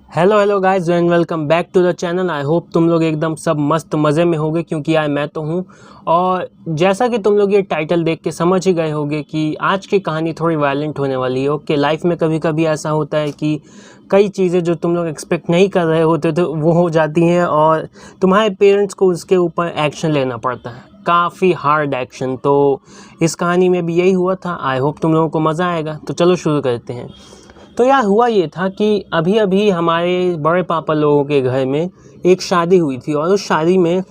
Hello hello guys and welcome back to the channel. I hope तुम लोग एकदम सब मस्त मज़े में होगे क्योंकि आज मैं तो हूँ। और जैसा कि तुम लोग ये टाइटल देख के समझ ही गए होगे कि आज की कहानी थोड़ी वायलेंट होने वाली है। ओके, लाइफ में कभी कभी ऐसा होता है कि कई चीज़ें जो तुम लोग एक्सपेक्ट नहीं कर रहे होते तो वो हो जाती हैं और तुम्हारे पेरेंट्स को उसके ऊपर एक्शन लेना पड़ता है, काफ़ी हार्ड एक्शन। तो इस कहानी में भी यही हुआ था। आई होप तुम लोगों को मज़ा आएगा। तो चलो शुरू करते हैं। तो यार हुआ ये था कि अभी अभी हमारे बड़े पापा लोगों के घर में एक शादी हुई थी और उस शादी में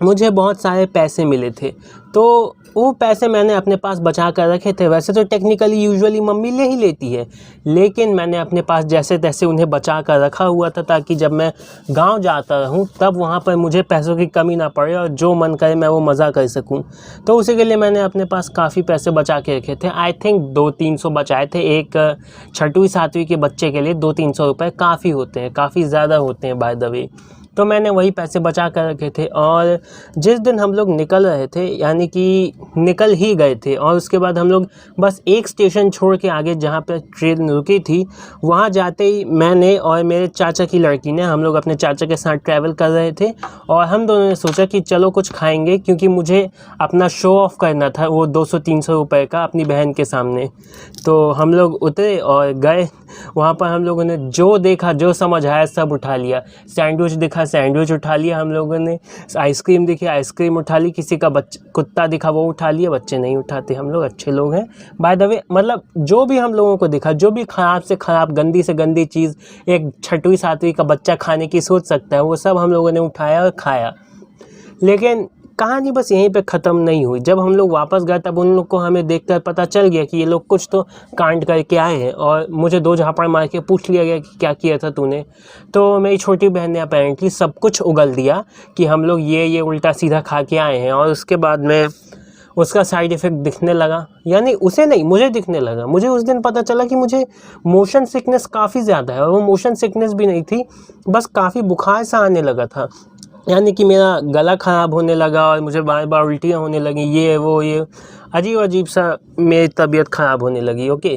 मुझे बहुत सारे पैसे मिले थे। तो वो पैसे मैंने अपने पास बचा कर रखे थे। वैसे तो टेक्निकली यूजुअली मम्मी ले ही लेती है, लेकिन मैंने अपने पास जैसे तैसे उन्हें बचा कर रखा हुआ था ताकि जब मैं गांव जाता रहूं तब वहां पर मुझे पैसों की कमी ना पड़े और जो मन करे मैं वो मज़ा कर सकूं। तो उसी के लिए मैंने अपने पास काफ़ी पैसे बचा के रखे थे। आई थिंक 200-300 बचाए थे। एक 6वीं-7वीं के बच्चे के लिए 200-300 रुपये काफ़ी होते हैं, काफ़ी ज़्यादा होते हैं बाय द वे। तो मैंने वही पैसे बचा कर रखे थे और जिस दिन हम लोग निकल रहे थे, यानी कि निकल ही गए थे, और उसके बाद हम लोग बस एक स्टेशन छोड़ के आगे जहाँ पे ट्रेन रुकी थी वहाँ जाते ही मैंने और मेरे चाचा की लड़की ने, हम लोग अपने चाचा के साथ ट्रैवल कर रहे थे और हम दोनों ने सोचा कि चलो कुछ खाएंगे क्योंकि मुझे अपना शो ऑफ करना था वो 200-300 रुपये का अपनी बहन के सामने। तो हम लोग उतरे और गए। वहाँ पर हम लोगों ने जो देखा, जो समझ आया सब उठा लिया। सैंडविच दिखा, सैंडविच उठा लिया हम लोगों ने। आइसक्रीम दिखी, आइसक्रीम उठा ली। किसी का कुत्ता दिखा वो उठा लिया। बच्चे नहीं उठाते, हम लोग अच्छे लोग हैं बाय द वे। मतलब जो भी हम लोगों को दिखा, जो भी ख़राब से ख़राब, गंदी से गंदी चीज़ एक 6वीं-7वीं का बच्चा खाने की सोच सकता है, वो सब हम लोगों ने उठाया और खाया। लेकिन कहानी बस यहीं पे ख़त्म नहीं हुई। जब हम लोग वापस गए तब उन लोग को हमें देखकर पता चल गया कि ये लोग कुछ तो कांड करके आए हैं और मुझे 2 झापड़ मार के पूछ लिया गया कि क्या किया था तूने। तो मेरी छोटी बहन ने अपेरेंटली सब कुछ उगल दिया कि हम लोग ये उल्टा सीधा खा के आए हैं। और उसके बाद में उसका साइड इफ़ेक्ट दिखने लगा, यानी उसे नहीं मुझे दिखने लगा। मुझे उस दिन पता चला कि मुझे मोशन सिकनेस काफ़ी ज़्यादा है और वो मोशन सिकनेस भी नहीं थी, बस काफ़ी बुखार सा आने लगा था। यानी कि मेरा गला ख़राब होने लगा और मुझे बार बार उल्टियाँ होने लगी, ये अजीब अजीब सा मेरी तबीयत ख़राब होने लगी। ओके,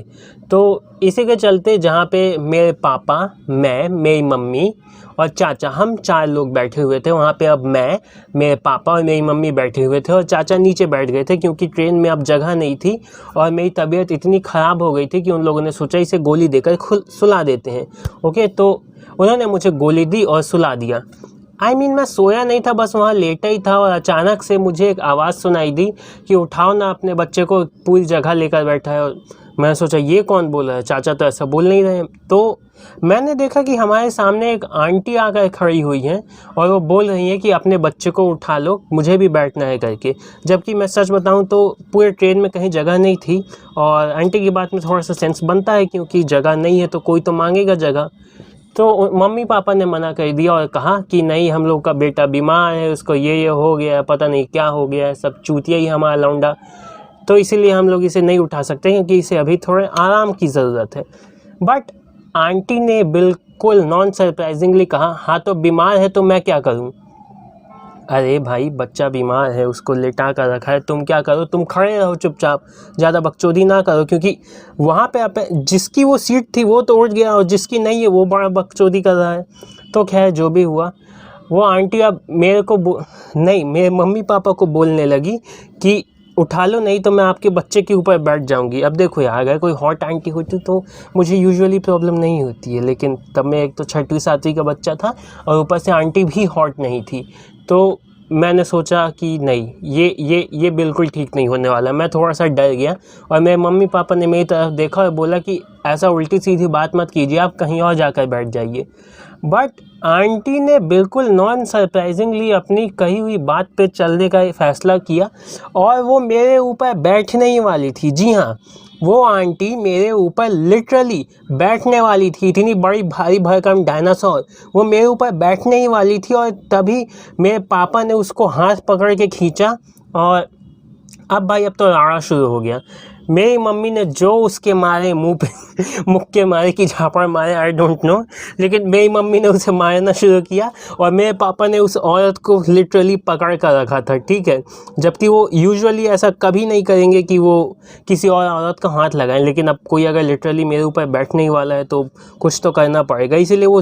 तो इसी के चलते जहाँ पे मेरे पापा, मैं, मेरी मम्मी और चाचा, हम 4 लोग बैठे हुए थे वहाँ पे। अब मैं, मेरे पापा और मेरी मम्मी बैठे हुए थे और चाचा नीचे बैठ गए थे क्योंकि ट्रेन में अब जगह नहीं थी और मेरी तबीयत इतनी ख़राब हो गई थी कि उन लोगों ने सोचा इसे गोली देकर सुला देते हैं। ओके, तो उन्होंने मुझे गोली दी और सुला दिया। मैं सोया नहीं था, बस वहाँ लेटा ही था और अचानक से मुझे एक आवाज़ सुनाई दी कि उठाओ ना अपने बच्चे को, पूरी जगह लेकर बैठा है। और मैंने सोचा ये कौन बोला है, चाचा तो ऐसा बोल नहीं रहे। तो मैंने देखा कि हमारे सामने एक आंटी आकर खड़ी हुई हैं और वो बोल रही हैं कि अपने बच्चे को उठा लो, मुझे भी बैठना है करके। जबकि मैं सच बताऊं तो पूरे ट्रेन में कहीं जगह नहीं थी और आंटी की बात में थोड़ा सा सेंस बनता है क्योंकि जगह नहीं है तो कोई तो मांगेगा जगह। तो मम्मी पापा ने मना कर दिया और कहा कि नहीं, हम लोग का बेटा बीमार है, उसको ये हो गया है, पता नहीं क्या हो गया है, सब चूतिया ही हमारा लौंडा, तो इसीलिए हम लोग इसे नहीं उठा सकते क्योंकि इसे अभी थोड़े आराम की ज़रूरत है। बट आंटी ने बिल्कुल नॉन सरप्राइजिंगली कहा, हाँ तो बीमार है तो मैं क्या करूँ। अरे भाई, बच्चा बीमार है, उसको लेटा कर रखा है, तुम क्या करो, तुम खड़े रहो चुपचाप, ज़्यादा बकचोदी ना करो। क्योंकि वहाँ पे आप जिसकी वो सीट थी वो तो उठ गया और जिसकी नहीं है वो बड़ा बकचोदी कर रहा है। तो खैर जो भी हुआ, वो आंटी अब मेरे को नहीं, मेरे मम्मी पापा को बोलने लगी कि उठा लो नहीं तो मैं आपके बच्चे के ऊपर बैठ जाऊंगी। अब देखो यार, अगर कोई हॉट आंटी होती तो मुझे यूजुअली प्रॉब्लम नहीं होती है, लेकिन तब मैं एक तो 6वीं-7वीं का बच्चा था और ऊपर से आंटी भी हॉट नहीं थी। तो मैंने सोचा कि नहीं, ये बिल्कुल ठीक नहीं होने वाला। मैं थोड़ा सा डर गया और मेरे मम्मी पापा ने मेरी तरफ देखा और बोला कि ऐसा उल्टी सीधी बात मत कीजिए, आप कहीं और जाकर बैठ जाइए। बट आंटी ने बिल्कुल नॉन सरप्राइजिंगली अपनी कही हुई बात पे चलने का फैसला किया और वो मेरे ऊपर बैठने ही वाली थी। जी हाँ, वो आंटी मेरे ऊपर लिटरली बैठने वाली थी। इतनी बड़ी भारी भरकम डायनासोर वो मेरे ऊपर बैठने ही वाली थी और तभी मेरे पापा ने उसको हाथ पकड़ के खींचा और अब भाई अब तो लड़ाई शुरू हो गया। मेरी मम्मी ने जो उसके मारे मुंह पे मुक्के मारे कि झापड़ मारे, आई डोंट नो, लेकिन मेरी मम्मी ने उसे मारना शुरू किया और मेरे पापा ने उस औरत को लिटरली पकड़ कर रखा था, ठीक है। जबकि वो यूजुअली ऐसा कभी नहीं करेंगे कि वो किसी और औरत का हाथ लगाएं, लेकिन अब कोई अगर लिटरली मेरे ऊपर बैठने ही वाला है तो कुछ तो करना पड़ेगा, इसीलिए वो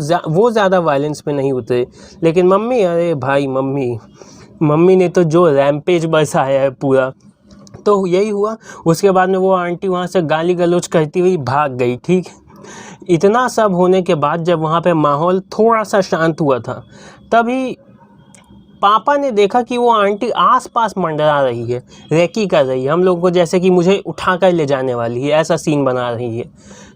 ज़्यादा वायलेंस पे नहीं उतरे। लेकिन मम्मी, अरे भाई मम्मी ने तो जो रैम्पेज बरसाया है पूरा। तो यही हुआ। उसके बाद में वो आंटी वहाँ से गाली गलौज करती हुई भाग गई, ठीक। इतना सब होने के बाद जब वहाँ पे माहौल थोड़ा सा शांत हुआ था, तभी पापा ने देखा कि वो आंटी आसपास मंडरा रही है, रेकी कर रही है हम लोगों को, जैसे कि मुझे उठाकर ले जाने वाली है, ऐसा सीन बना रही है।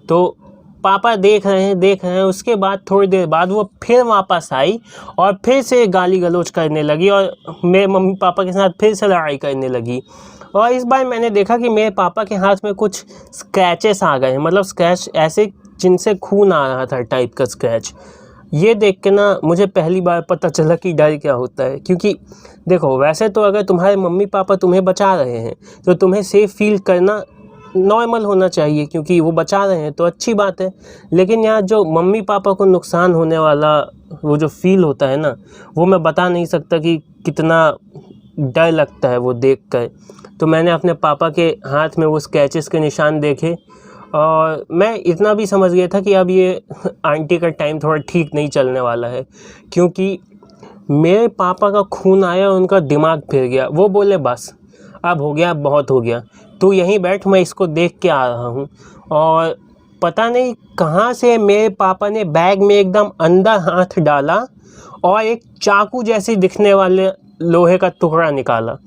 तो पापा देख रहे हैं। उसके बाद थोड़ी देर बाद वो फिर वापस आई और फिर से गाली गलौज करने लगी और मेरे मम्मी पापा के साथ फिर से लड़ाई करने लगी। और इस बार मैंने देखा कि मेरे पापा के हाथ में कुछ स्क्रैचेस आ गए हैं, मतलब स्क्रैच ऐसे जिनसे खून आ रहा था टाइप का स्क्रैच। ये देख के ना मुझे पहली बार पता चला कि डर क्या होता है। क्योंकि देखो, वैसे तो अगर तुम्हारे मम्मी पापा तुम्हें बचा रहे हैं तो तुम्हें सेफ़ फील करना नॉर्मल होना चाहिए, क्योंकि वो बचा रहे हैं तो अच्छी बात है। लेकिन यहाँ जो मम्मी पापा को नुकसान होने वाला वो जो फील होता है ना, वो मैं बता नहीं सकता कि कितना डर लगता है वो देख कर। तो मैंने अपने पापा के हाथ में वो स्क्रैचेस के निशान देखे और मैं इतना भी समझ गया था कि अब ये आंटी का टाइम थोड़ा ठीक नहीं चलने वाला है, क्योंकि मेरे पापा का खून आया और उनका दिमाग फिर गया। वो बोले बस अब हो गया, बहुत हो गया, तू यहीं बैठ, मैं इसको देख के आ रहा हूँ। और पता नहीं कहाँ से मेरे पापा ने बैग में एकदम अंदर हाथ डाला और एक चाकू जैसी दिखने वाले लोहे का टुकड़ा निकाला,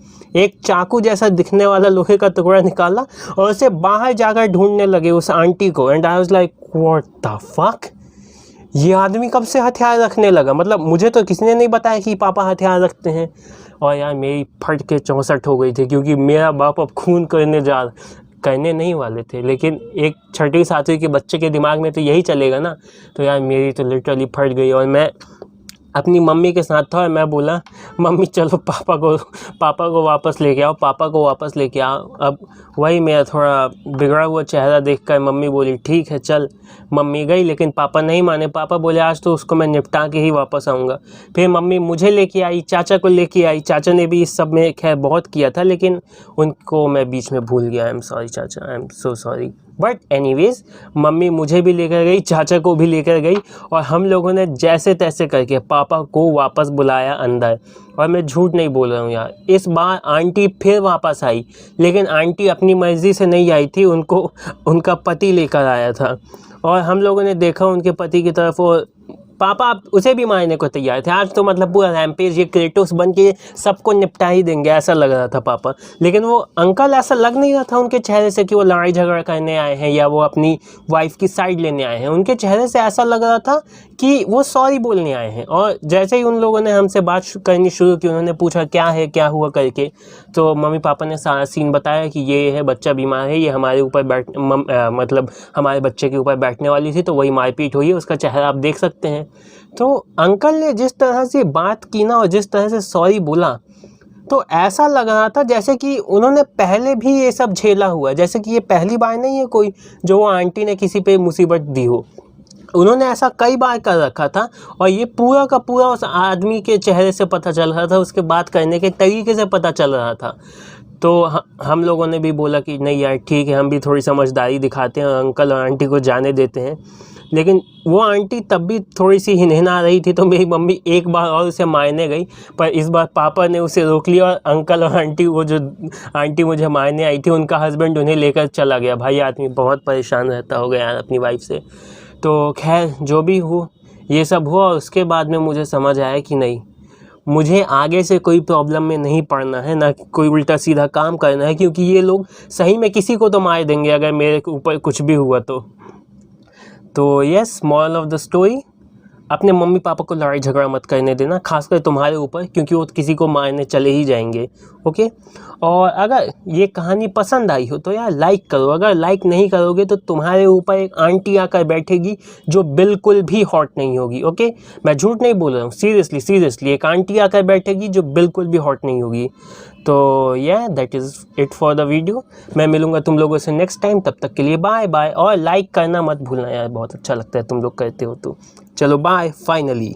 और उसे बाहर जाकर ढूंढने लगे उस आंटी को। And I was like what the fuck, ये आदमी कब से हथियार रखने लगा? मतलब मुझे तो किसी ने नहीं बताया कि पापा हथियार रखते हैं। और यार मेरी फट के 64 हो गई थी, क्योंकि मेरा बाप अब खून करने नहीं वाले थे, लेकिन एक 6वीं 7वीं के बच्चे के दिमाग में तो यही चलेगा ना। तो यार मेरी तो लिटरली फट गई और मैं अपनी मम्मी के साथ था और मैं बोला, मम्मी चलो पापा को वापस लेके आओ। अब वही मेरा थोड़ा बिगड़ा हुआ चेहरा देखकर मम्मी बोली ठीक है चल। मम्मी गई, लेकिन पापा नहीं माने। पापा बोले आज तो उसको मैं निपटा के ही वापस आऊँगा। फिर मम्मी मुझे लेके आई, चाचा को लेके आई। चाचा ने भी इस सब में खैर बहुत किया था, लेकिन उनको मैं बीच में भूल गया। आई एम सॉरी चाचा, I am so sorry. But anyways, mummy मुझे भी लेकर गई, चाचा को भी लेकर गई और हम लोगों ने जैसे तैसे करके पापा को वापस बुलाया अंदर। और मैं झूठ नहीं बोल रहा हूँ यार, इस बार आंटी फिर वापस आई, लेकिन आंटी अपनी मर्ज़ी से नहीं आई थी, उनको उनका पति लेकर आया था। और हम लोगों ने देखा उनके पति की तरफ, और पापा उसे भी मारने को तैयार थे। आज तो मतलब पूरा रैम्पेज, ये क्रेटोस बन के सबको निपटा ही देंगे ऐसा लग रहा था पापा। लेकिन वो अंकल ऐसा लग नहीं रहा था उनके चेहरे से कि वो लड़ाई झगड़ा करने आए हैं या वो अपनी वाइफ की साइड लेने आए हैं। उनके चेहरे से ऐसा लग रहा था कि वो सॉरी बोलने आए हैं। और जैसे ही उन लोगों ने हमसे बात करनी शुरू की, उन्होंने पूछा क्या है, क्या हुआ करके, तो मम्मी पापा ने सारा सीन बताया कि ये है बच्चा बीमार है, ये हमारे ऊपर मतलब हमारे बच्चे के ऊपर बैठने वाली थी तो वही मारपीट हुई है, उसका चेहरा आप देख सकते हैं। तो अंकल ने जिस तरह से बात की ना और जिस तरह से सॉरी बोला, तो ऐसा लग रहा था जैसे कि उन्होंने पहले भी ये सब झेला हुआ है, जैसे कि ये पहली बार नहीं है कोई जो वो आंटी ने किसी पे मुसीबत दी हो। उन्होंने ऐसा कई बार कर रखा था और ये पूरा का पूरा उस आदमी के चेहरे से पता चल रहा था, उसके बात करने के तरीके से पता चल रहा था। तो हम लोगों ने भी बोला कि नहीं यार ठीक है, हम भी थोड़ी समझदारी दिखाते हैं और अंकल और आंटी को जाने देते हैं। लेकिन वो आंटी तब भी थोड़ी सी हिनहिना रही थी, तो मेरी मम्मी एक बार और उसे मारने गई, पर इस बार पापा ने उसे रोक लिया और अंकल और आंटी, वो जो आंटी मुझे मारने आई थी, उनका हस्बैंड उन्हें लेकर चला गया। भाई आदमी बहुत परेशान रहता होगा यार अपनी वाइफ से। तो खैर जो भी हो, ये सब हुआ और उसके बाद में मुझे समझ आया कि नहीं, मुझे आगे से कोई प्रॉब्लम में नहीं पड़ना है, ना कोई उल्टा सीधा काम करना है, क्योंकि ये लोग सही में किसी को तो मार देंगे अगर मेरे ऊपर कुछ भी हुआ तो। Yes, moral of the story, अपने मम्मी पापा को लड़ाई झगड़ा मत करने देना, खासकर तुम्हारे ऊपर, क्योंकि वो किसी को मारने चले ही जाएंगे। ओके, और अगर ये कहानी पसंद आई हो तो यार लाइक करो। अगर लाइक नहीं करोगे तो तुम्हारे ऊपर एक आंटी आकर बैठेगी जो बिल्कुल भी हॉट नहीं होगी। ओके, मैं झूठ नहीं बोल रहा हूँ, सीरियसली एक आंटी आकर बैठेगी जो बिल्कुल भी हॉट नहीं होगी। तो या that is it for the video. मैं मिलूँगा तुम लोगों से नेक्स्ट टाइम, तब तक के लिए बाय बाय। और लाइक करना मत भूलना यार, बहुत अच्छा लगता है तुम लोग करते हो तो। चलो बाय फाइनली।